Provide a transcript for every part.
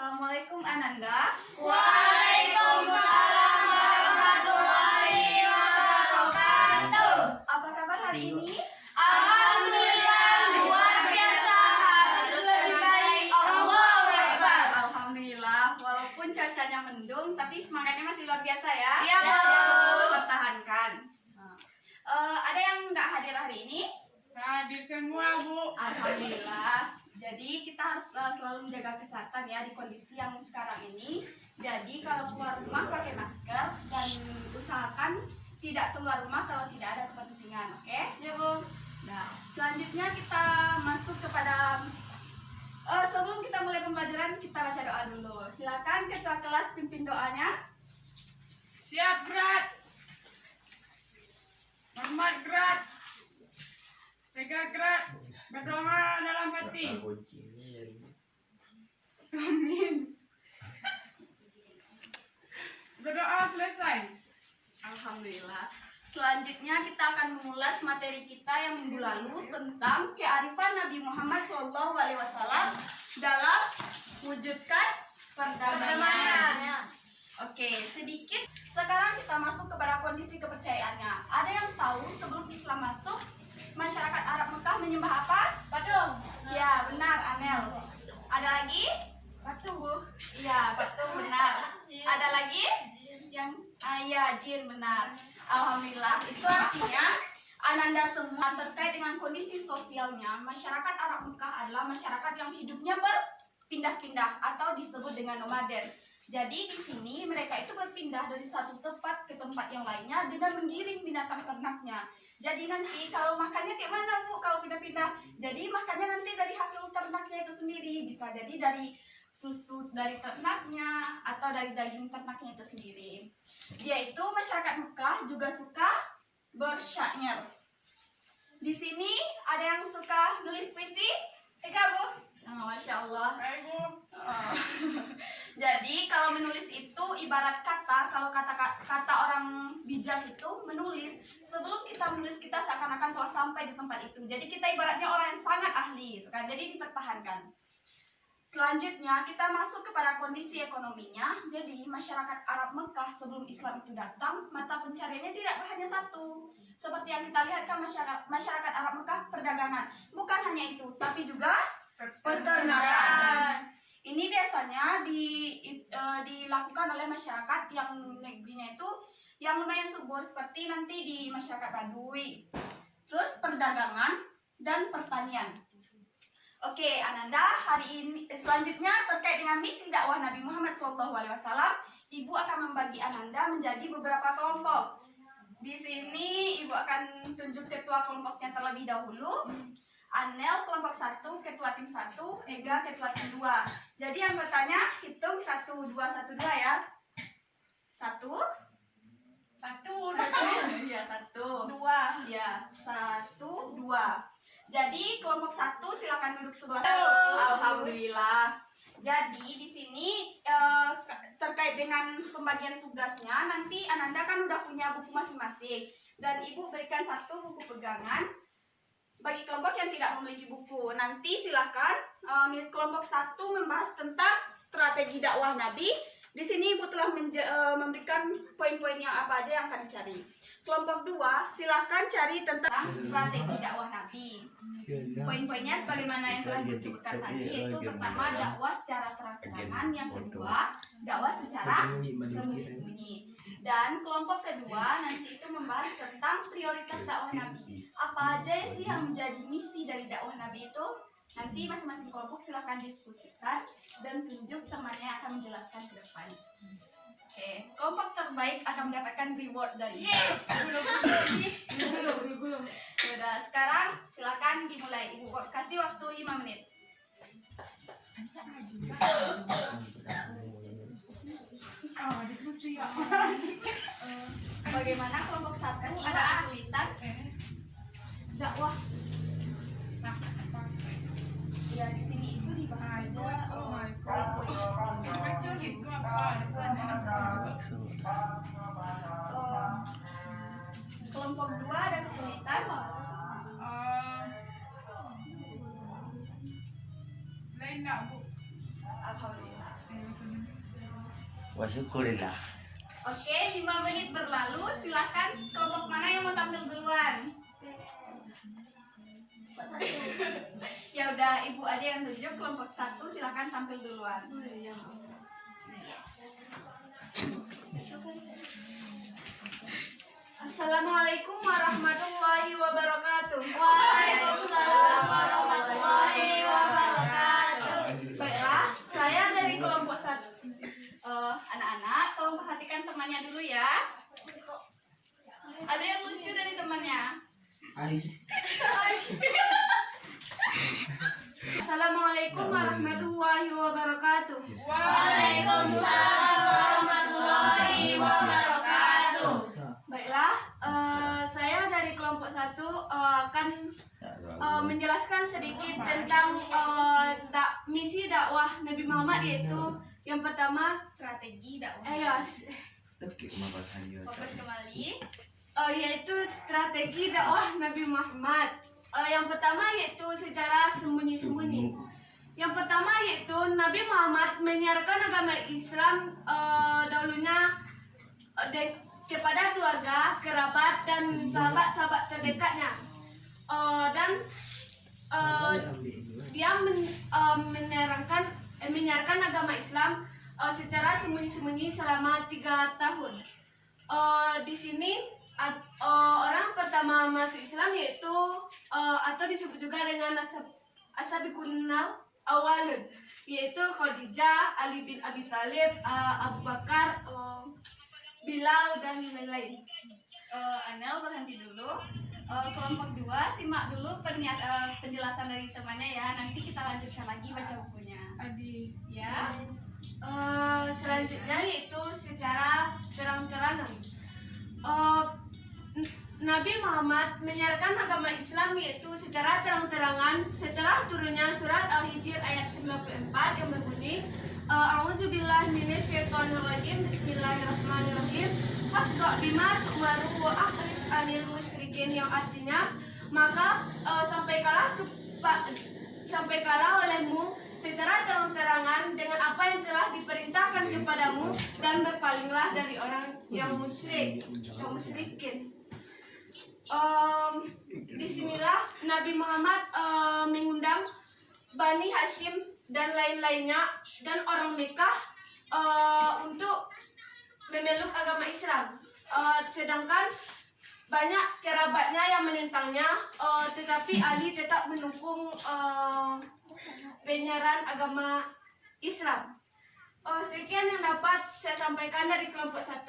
Assalamualaikum Ananda. Waalaikumsalam warahmatullahi wabarakatuh. Apa kabar hari ini? Alhamdulillah luar biasa, harus lebih baik. Allahu Akbar. Alhamdulillah, walaupun cuacanya mendung, tapi semangatnya masih luar biasa ya. Iya, Bu. Pertahankan. Ada yang nggak hadir hari ini? Hadir semua, Bu. Alhamdulillah. Jadi kita harus selalu menjaga kesehatan ya di kondisi yang sekarang ini. Jadi kalau keluar rumah pakai masker dan usahakan tidak keluar rumah kalau tidak ada kepentingan, oke? Ya, Bu. Nah, selanjutnya kita masuk kepada sebelum kita mulai pembelajaran kita baca doa dulu. Silakan ketua kelas pimpin doanya. Siap, Grat. Hormat, Grat. Tega, Grat. Berdoa dalam hati. Amin. Berdoa selesai. Alhamdulillah. Selanjutnya kita akan mengulas materi kita yang minggu lalu tentang kearifan Nabi Muhammad SAW dalam wujudkan perdamaian. Oke, sedikit. Sekarang kita masuk kepada kondisi kepercayaannya. Ada yang tahu sebelum Islam masuk, masyarakat Arab Mekah menyembah apa? Patung. Ya, benar, Anel. Ada lagi? Patung, Bu. Iya, betul, benar. Ada lagi? Ya, jin, benar. Alhamdulillah. Itu artinya Ananda semua terkait dengan kondisi sosialnya, masyarakat Arab Mekah adalah masyarakat yang hidupnya berpindah-pindah atau disebut dengan nomaden. Jadi di sini mereka itu berpindah dari satu tempat ke tempat yang lainnya dengan menggiring binatang ternaknya. Jadi nanti kalau makannya kayak mana, Bu, kalau pindah-pindah? Jadi makannya nanti dari hasil ternaknya itu sendiri. Bisa jadi dari susu dari ternaknya atau dari daging ternaknya itu sendiri. Dia itu masyarakat Mekah juga suka bersyair. Di sini ada yang suka nulis puisi? Eka, Bu? Oh, Masya Allah. Baik, Bu. Jadi kalau menulis itu ibarat kata, kalau kata orang bijak itu menulis, sebelum kita menulis kita seakan-akan telah sampai di tempat itu. Jadi kita ibaratnya orang yang sangat ahli, gitu kan? Jadi dipertahankan. Selanjutnya kita masuk kepada kondisi ekonominya. Jadi masyarakat Arab Mekah sebelum Islam itu datang, mata pencariannya tidak hanya satu. Seperti yang kita lihat kan masyarakat Arab Mekah perdagangan. Bukan hanya itu, tapi juga peternakan. Ini biasanya dilakukan oleh masyarakat yang negerinya itu yang lumayan subur, seperti nanti di masyarakat Baduy. Terus perdagangan dan pertanian. Oke, Ananda, hari ini selanjutnya terkait dengan misi dakwah Nabi Muhammad SAW, Ibu akan membagi Ananda menjadi beberapa kelompok. Di sini Ibu akan tunjuk ketua kelompoknya terlebih dahulu. Anel kelompok 1, ketua tim 1, Ega ketua tim 2. Jadi yang bertanya hitung 1, 2, 1, 2 ya. 1 ya, 1 2. ya, 1, 2. Jadi kelompok 1 silakan duduk sebelah. Alhamdulillah. Jadi di sini terkait dengan pembagian tugasnya, nanti Ananda kan udah punya buku masing-masing dan Ibu berikan satu buku pegangan. Bagi kelompok yang tidak memiliki buku, nanti silakan kelompok 1 membahas tentang strategi dakwah Nabi. Di sini Ibu telah memberikan poin-poin yang apa aja yang akan dicari. Kelompok 2 silakan cari tentang strategi dakwah Nabi. Poin-poinnya sebagaimana yang telah disebutkan tadi, yaitu pertama dakwah secara terang-terangan, yang kedua dakwah secara sembunyi-sembunyi. Dan kelompok kedua nanti itu membahas tentang prioritas dakwah Nabi. Apa aja sih yang menjadi misi dari dakwah Nabi itu? Nanti masing-masing kelompok silakan diskusikan dan tunjuk temannya yang akan menjelaskan ke depan. Oke, kelompok terbaik akan mendapatkan reward dari Yes. belum. Sudah, sekarang silakan dimulai. Ibu kasih waktu 5 menit. Diskusi ya. Bagaimana kelompok 1 ada kesulitan dakwah? Nah, apa? Ya di sini itu dibahas aja poin-poin. Yang kecil gitu apa? Kelompok 2 ada kesulitan. Lain enggak, Bu? Alhamdulillah. Wa syukurillah. Oke, 5 menit berlalu. Silakan kelompok mana yang mau tampil duluan? Ya udah, ibu aja yang tunjuk. Kelompok 1 silakan tampil duluan. Assalamualaikum warahmatullahi wabarakatuh. Waalaikumsalam warahmatullahi wabarakatuh. Baiklah, saya dari kelompok 1. Anak-anak, tolong perhatikan temannya dulu ya. Ada yang lucu dari temannya. Assalamualaikum warahmatullahi wabarakatuh. Waalaikumsalam warahmatullahi wabarakatuh. Baiklah, saya dari kelompok 1 akan menjelaskan sedikit tentang misi dakwah Nabi Muhammad, yaitu yang pertama Strategi dakwah. fokus kembali, yaitu strategi dakwah Nabi Muhammad. Yang pertama yaitu secara sembunyi-sembunyi. Yang pertama yaitu Nabi Muhammad menyiarkan agama Islam dahulunya kepada keluarga, kerabat, dan sahabat-sahabat terdekatnya. Dia menyiarkan agama Islam secara sembunyi-sembunyi selama 3 tahun. Di sini orang pertama masuk Islam yaitu atau disebut juga dengan As-Sabiqun Awwalun, yaitu Khadijah, Ali bin Abi Thalib, Abu Bakar, Bilal, dan lain-lain. Anel berhenti dulu. Kelompok 2 simak dulu penjelasan dari temannya ya. Nanti kita lanjutkan lagi baca bukunya. Adi. Ya. Selanjutnya yaitu secara terang-terangan. Nabi Muhammad menyiarkan agama Islam yaitu secara terang-terangan setelah turunnya surat Al-Hijr ayat 94 yang berbunyi A'udzubillahi minasyaitonirrajim, Bismillahirrahmanirrahim, Fasda' bima tu'maru wa a'rid 'anil musyrikin, yang artinya maka sampaikanlah olehmu secara terang-terangan dengan apa yang telah diperintahkan kepadamu, dan berpalinglah dari orang yang musyrikin. Disinilah Nabi Muhammad mengundang Bani Hashim dan lain-lainnya dan orang Mekah untuk memeluk agama Islam. Sedangkan banyak kerabatnya yang menentangnya, tetapi Ali tetap mendukung penyiaran agama Islam. Sekian yang dapat saya sampaikan dari kelompok 1.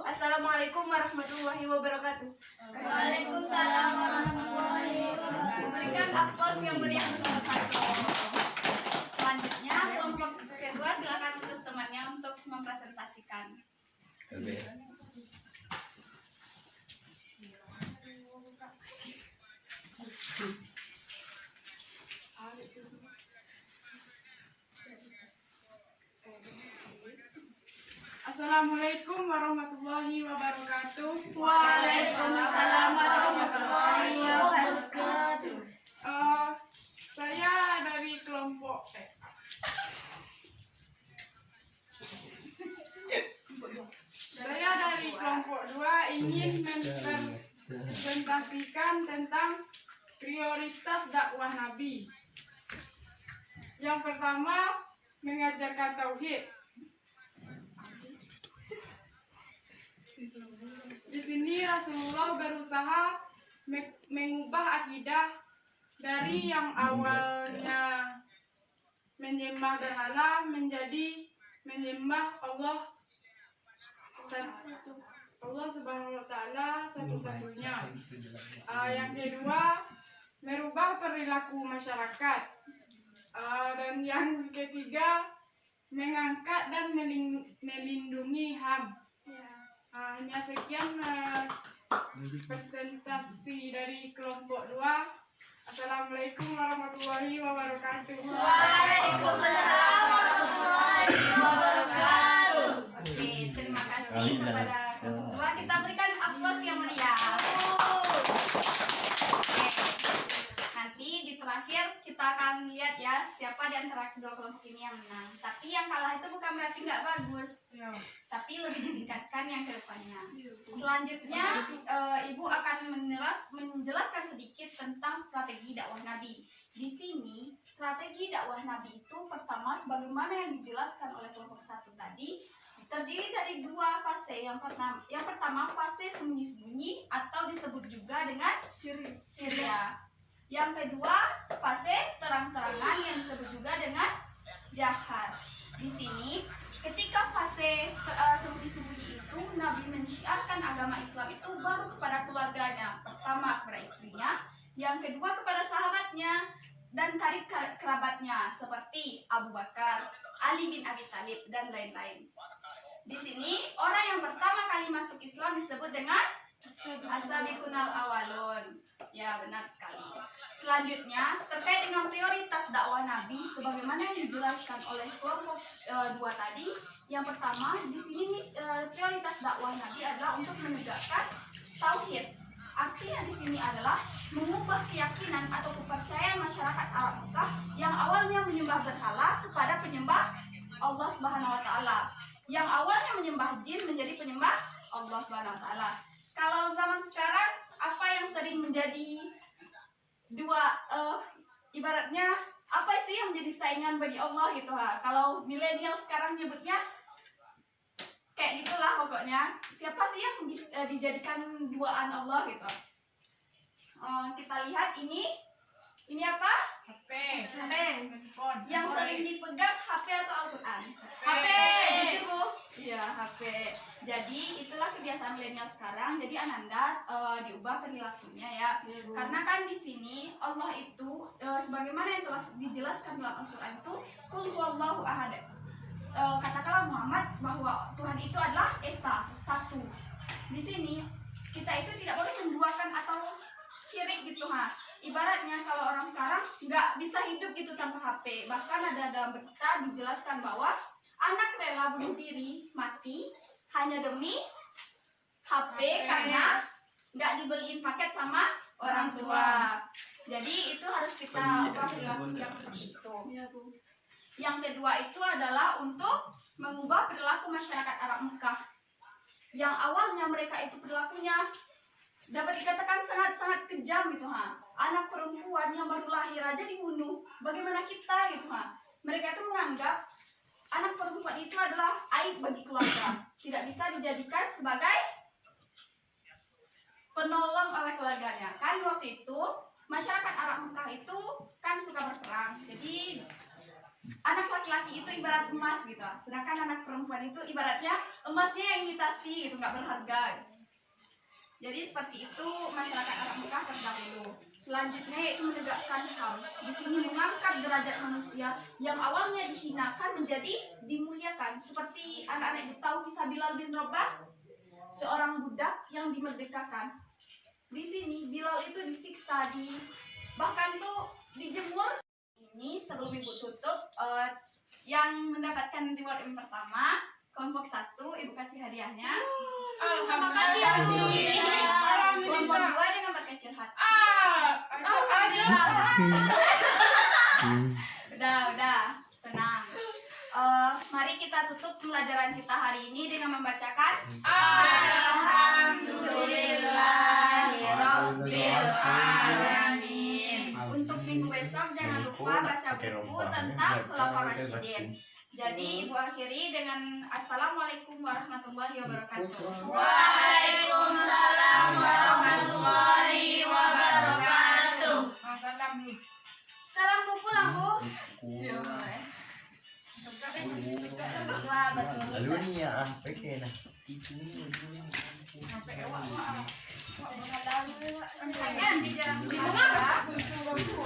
Assalamualaikum warahmatullahi wabarakatuh. Waalaikumsalam warahmatullahi wabarakatuh. Berikan aplaus yang meriah untuk kelompok 1. Selanjutnya kelompok kedua silakan utus temannya untuk mempresentasikan. Assalamualaikum warahmatullahi wabarakatuh. Waalaikumsalam warahmatullahi wabarakatuh. Saya dari kelompok Saya dari kelompok 2 ingin mempresentasikan tentang prioritas dakwah Nabi. Yang pertama, mengajarkan tauhid. Di sini Rasulullah berusaha mengubah akidah dari yang awalnya menyembah berhala menjadi menyembah Allah Subhanahu wa Ta'ala satu-satunya. Yang kedua, merubah perilaku masyarakat. Dan yang ketiga, mengangkat dan melindungi HAM. Hanya sekian presentasi dari kelompok 2. Assalamualaikum warahmatullahi wabarakatuh. Waalaikumsalam warahmatullahi wabarakatuh. Oke, terima kasih kepada kelompok 2. Kita berikan aplaus yang meriah. Oke. Nanti di terakhir kita akan lihat ya siapa di antara kedua kelompok ini yang menang. Tapi yang kalah itu bukan berarti nggak bagus, Ya. tapi lebih ditingkatkan yang kedepannya. Selanjutnya Ibu akan menjelaskan sedikit tentang strategi dakwah Nabi. Di sini strategi dakwah Nabi itu pertama sebagaimana yang dijelaskan oleh kelompok 1 tadi terdiri dari 2 fase. Yang pertama fase sembunyi-sembunyi atau disebut juga dengan Syria. Yang kedua fase terang-terangan yang disebut juga dengan jahar. Di sini ketika fase sembunyi-sembunyi itu Nabi mensyiarkan agama Islam itu baru kepada keluarganya. Pertama kepada istrinya, yang kedua kepada sahabatnya dan karib kerabatnya seperti Abu Bakar, Ali bin Abi Thalib dan lain-lain. Di sini orang yang pertama kali masuk Islam disebut dengan as-sabiqunal awalun. Ya, benar sekali. Selanjutnya terkait dengan prioritas dakwah Nabi sebagaimana yang dijelaskan oleh kelompok 2 tadi. Yang pertama di sini prioritas dakwah Nabi adalah untuk menegakkan tauhid. Artinya di sini adalah mengubah keyakinan atau kepercayaan masyarakat Arab Mekah yang awalnya menyembah berhala kepada penyembah Allah Subhanahu wa taala. Yang awalnya menyembah jin menjadi penyembah Allah Subhanahu wa taala. Kalau zaman sekarang apa yang sering menjadi ibaratnya apa sih yang menjadi saingan bagi Allah gitu ha? Kalau milenial sekarang nyebutnya kayak gitulah pokoknya. Siapa sih yang bisa dijadikan duaan Allah gitu? Kita lihat ini apa? HP. HP. Yang sering dipegang HP atau Al-Quran? HP. Gitu, Bu? Iya, HP. Jadi itulah kebiasaan milenial sekarang. Jadi Ananda diubah perilakunya ya. Karena kan di sini Allah itu sebagaimana yang telah dijelaskan dalam Al-Quran itu Qul huwallahu ahad. Katakanlah Muhammad bahwa Tuhan itu adalah Esa, satu. Di sini kita itu tidak boleh menduakan atau syirik gitu ha. Ibaratnya kalau orang sekarang nggak bisa hidup gitu tanpa HP. Bahkan ada dalam berita dijelaskan bahwa anak rela bunuh diri mati hanya demi HP karena nggak dibeliin paket sama orang tua. Jadi itu harus kita ubah perilaku yang seperti itu. Yang kedua itu adalah untuk mengubah perilaku masyarakat Arab Mekah yang awalnya mereka itu perilakunya dapat dikatakan sangat-sangat kejam gitu ha. Anak perempuan yang baru lahir aja dibunuh. Bagaimana kita gitu ha. Mereka itu menganggap anak perempuan itu adalah aib bagi keluarga. Tidak bisa dijadikan sebagai penolong oleh keluarganya. Kan waktu itu masyarakat Arab Mekah itu kan suka berperang. Jadi anak laki-laki itu ibarat emas gitu. Sedangkan anak perempuan itu ibaratnya emasnya yang imitasi gitu, nggak berharga. Jadi seperti itu masyarakat Arab Mekah terdahulu. Selanjutnya yaitu menegakkan HAM. Di sini mengangkat derajat manusia yang awalnya dihinakan menjadi dimuliakan. Seperti anak-anak ibu tahu kisah Bilal bin Rabah, seorang budak yang dimerdekakan. Di sini Bilal itu disiksa, bahkan tuh dijemur. Ini sebelum ibu tutup, yang mendapatkan reward yang pertama kelompok 1, ibu kasih hadiahnya. Alhamdulillah. Kelompok 2 jangan pakai curhat. Udah, tenang. Mari kita tutup pembelajaran kita hari ini dengan membacakan Alhamdulillahirabbil alamin. Untuk minggu besok jangan lupa baca buku tentang Khulafaur Rasyidin. Jadi ibu akhiri dengan Assalamualaikum warahmatullahi wabarakatuh. Waalaikumsalam warahmatullahi wabarakatuh. Salam kumpul aku. Ya, boleh. Lalu ni ya, pakai nak. Kan di jalan di mana? Itu.